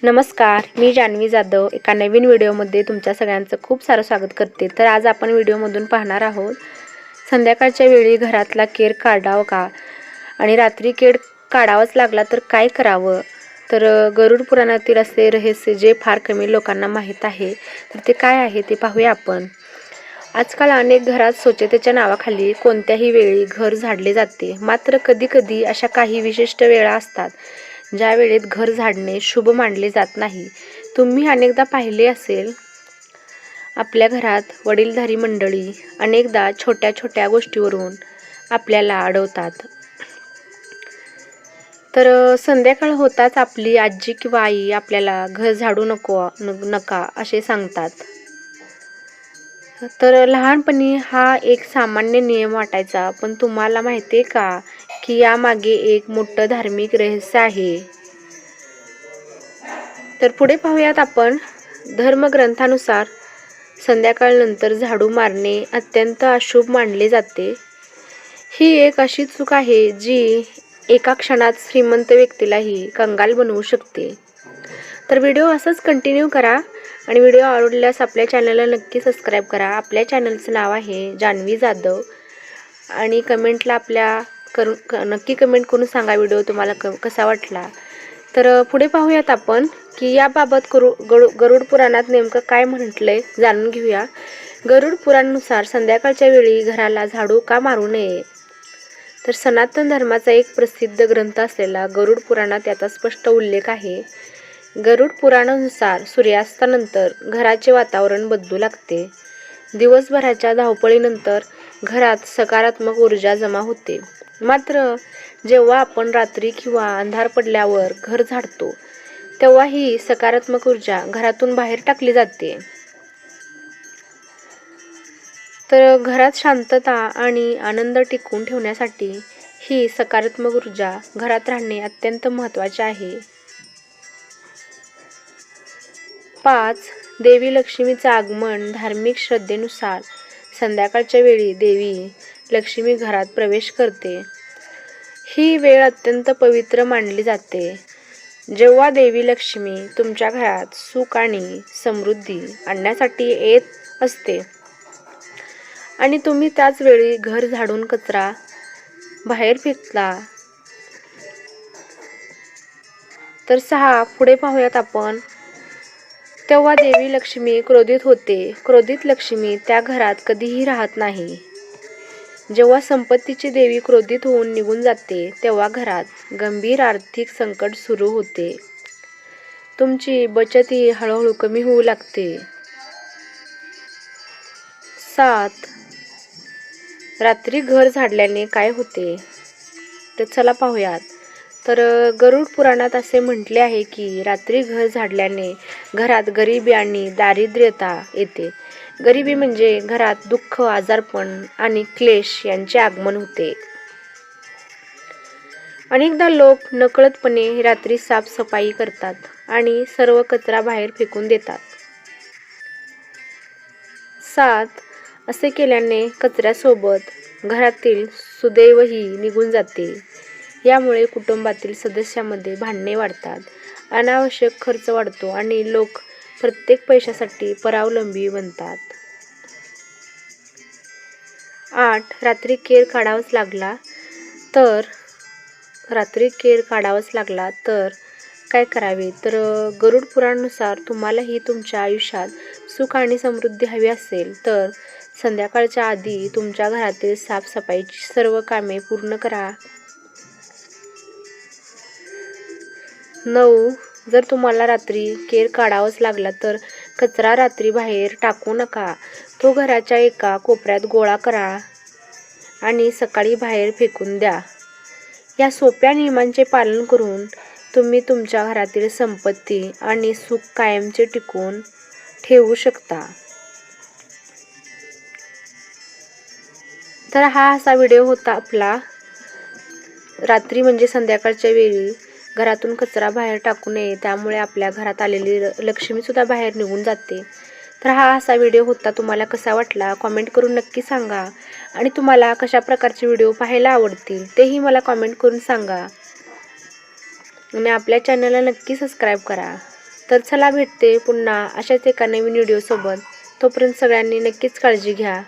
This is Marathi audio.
नमस्कार, मी जान्हवी जाधव एका नवीन व्हिडिओमध्ये तुमच्या सगळ्यांचं खूप सारं स्वागत करते। तर आज आपण व्हिडिओमधून पाहणार आहोत संध्याकाळच्या वेळी घरातला केर काढावा का आणि रात्री केर काढावाच लागला तर काय करावं। तर गरुड पुराणातील असे रहस्य जे फार कमी लोकांना माहीत आहे, तर ते काय आहे ते पाहूया आपण। आजकाल अनेक घरात स्वच्छतेच्या नावाखाली कोणत्याही वेळी घर झाडले जाते, मात्र कधी-कधी अशा काही विशिष्ट वेळा असतात ज्या वेळेत घर झाडणे शुभ मानले जात नाही। तुम्ही अनेकदा पाहिले असेल, आपल्या घरात वडीलधारी मंडळी अनेकदा छोट्या-छोट्या गोष्टीवरून आपल्याला अडवतात। तर संध्याकाळ होताच आपली आजी किंवा आई आपल्याला घर झाडू नका असे सांगतात। तर लहानपणी हा एक सामान्य नियम वाटायचा, पण तुम्हाला माहिती आहे का की यामागे एक मोठं धार्मिक रहस्य आहे। तर पुढे पाहूयात आपण। धर्मग्रंथानुसार संध्याकाळनंतर झाडू मारणे अत्यंत अशुभ मानले जाते। ही एक अशी चूक आहे जी एका क्षणात श्रीमंत व्यक्तीलाही कंगाल बनवू शकते। तर व्हिडिओ असंच कंटिन्यू करा आणि व्हिडिओ आवडल्यास आपल्या चॅनलला नक्की सबस्क्राईब करा। आपल्या चॅनलचं नाव आहे जान्हवी जाधव आणि कमेंटला नक्की कमेंट करून सांगा व्हिडिओ तुम्हाला कसा वाटला। तर पुढे पाहूयात आपण की याबाबत गरुड पुराणात नेमकं काय म्हटलंय जाणून घेऊया। गरुड पुराणानुसार संध्याकाळच्या वेळी घराला झाडू का मारू नये। तर सनातन धर्माचा एक प्रसिद्ध ग्रंथ असलेला गरुड पुराणात याचा स्पष्ट उल्लेख आहे। गरुड पुराणानुसार सूर्यास्तानंतर घराचे वातावरण बदलू लागते। दिवसभराच्या धावपळीनंतर घरात सकारात्मक ऊर्जा जमा होते, मात्र जेव्हा आपण रात्री किंवा अंधार पडल्यावर घर झाडतो तेव्हा ही सकारात्मक ऊर्जा घरातून बाहेर टाकली जाते। तर घरात शांतता आणि आनंद टिकवून ठेवण्यासाठी ही सकारात्मक ऊर्जा घरात राहणे अत्यंत महत्त्वाचे आहे। 5. देवी लक्ष्मीचे आगमन। धार्मिक श्रद्धेनुसार संध्याकाळच्या वेळी देवी लक्ष्मी घरात प्रवेश करते। ही वेळ अत्यंत पवित्र मानली जाते, जेव्हा देवी लक्ष्मी तुमच्या घरात सुख आणि समृद्धी आणण्यासाठी येत असते आणि तुम्ही त्याच वेळी घर झाडून कचरा बाहेर फेकला। तर 6. पुढे पाहूयात आपण। तेव्हा देवी लक्ष्मी क्रोधित होते। क्रोधित लक्ष्मी त्या घरात कधीही राहत नाही। जेव्हा संपत्तीची देवी क्रोधित होऊन निघून जाते तेव्हा घरात गंभीर आर्थिक संकट सुरू होते। तुमची बचतही हळूहळू कमी होऊ लागते। 7. रात्री घर झाडल्याने काय होते, तर चला पाहूयात। तर गरुड पुराणात असे म्हटले आहे की रात्री घर झाडल्याने घरात गरिबी आणि दारिद्र्यता येते। गरिबी म्हणजे घरात दुःख, आजारपण आणि क्लेश यांचे आगमन होते। अनेकदा लोक नकळतपणे रात्री साफसफाई करतात आणि सर्व कचरा बाहेर फेकून देतात। 7. असे केल्याने कचऱ्यासोबत घरातील सुदैवही निघून जाते। यामुळे कुटुंबातील सदस्यांमध्ये भांडणे वाढतात, अनावश्यक खर्च वाढतो आणि लोक प्रत्येक पैशासाठी परावलंबी बनतात। 8. रात्री केर काढावाच लागला तर काय करावे। तर गरुड पुराणानुसार तुम्हालाही तुमच्या आयुष्यात सुख आणि समृद्धी हवी असेल तर संध्याकाळच्या आधी तुमच्या घरातील साफसफाईची सर्व कामे पूर्ण करा। 9. जर तुम्हाला रात्री केर काढावाच लागला तर कचरा रात्री बाहेर टाकू नका, तो घराच्या एका कोपऱ्यात गोळा करा आणि सकाळी बाहेर फेकून द्या। या सोप्या नियमांचे पालन करून तुम्ही तुमच्या घरातील संपत्ती आणि सुख कायमचे टिकवून ठेवू शकता। तर हा असा व्हिडिओ होता आपला। रात्री म्हणजे संध्याकाळच्या वेळी घरातून कचरा बाहेर टाकू नये, त्यामुळे आपल्या घरात आलेली लक्ष्मी सुद्धा बाहेर निघून जाते। तर हा असा व्हिडिओ होता। तुम्हाला कसा वाटला कमेंट करून नक्की सांगा आणि तुम्हाला कशा प्रकारचे व्हिडिओ पाहायला आवडतील तेही मला कमेंट करून सांगा आणि आपल्या चॅनलला नक्की सबस्क्राईब करा। तर चला भेटते पुन्हा अशाच एका नवीन व्हिडिओसोबत. तोपर्यंत सगळ्यांनी नक्कीच काळजी घ्या.